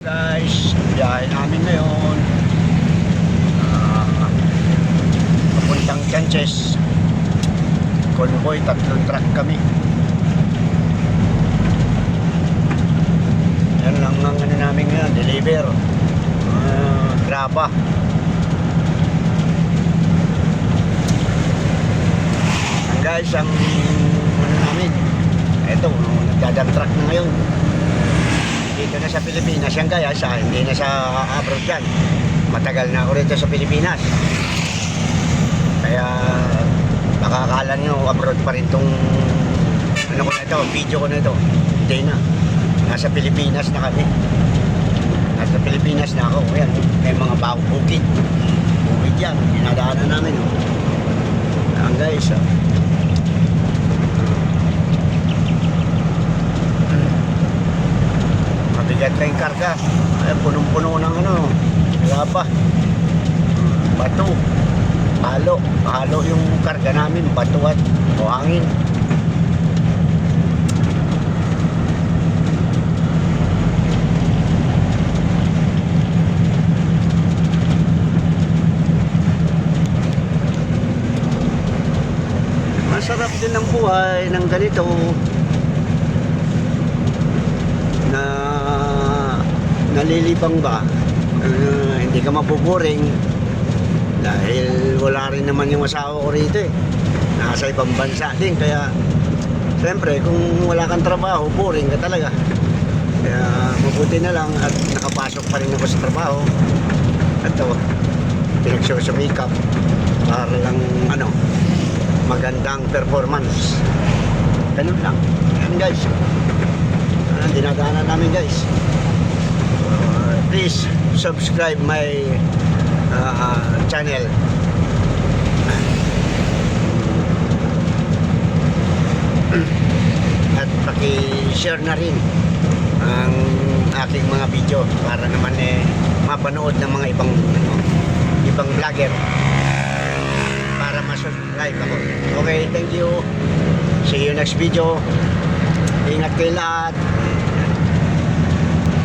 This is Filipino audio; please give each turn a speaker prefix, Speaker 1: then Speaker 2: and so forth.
Speaker 1: Guys, biyahe namin ngayon papuntang Chances. Convoy, 3 truck kami. Yan lang ang ano namin ngayon, deliver graba. Guys, ang ano namin, eto, nagdadang truck na ngayon dito na sa Pilipinas. Yan guys, hindi na sa abroad yan. Matagal na ako rito sa Pilipinas, kaya baka akala nyo abroad pa rin tong ano ko na ito, video ko na ito. Hindi na, nasa Pilipinas na kami. Nasa Pilipinas na ako. Yan, may mga bukid yan, dinadaanan namin. Yan guys, mabigat na yung karga. Ay, punong-puno ng ano, graba, bato, halo yung karga namin, bato at buhangin. Masarap din ang buhay ng ganito, na nalilibang ba, hindi ka mabuboring dahil wala rin naman yung asawa ko rito nasa ibang bansa din, kaya siyempre kung wala kang trabaho, boring ka talaga. Kaya mabuti na lang at nakapasok pa rin ako sa trabaho. Ito, pinagsusumikap para lang ano, magandang performance. Ganun lang. Yan guys, dinadaanan namin guys. Please subscribe my channel. At paki-share na rin ang aking mga video para naman mapanood ng mga ibang vlogger, para ma-subscribe ako. Okay, thank you. See you next video. Ingat kayo lahat.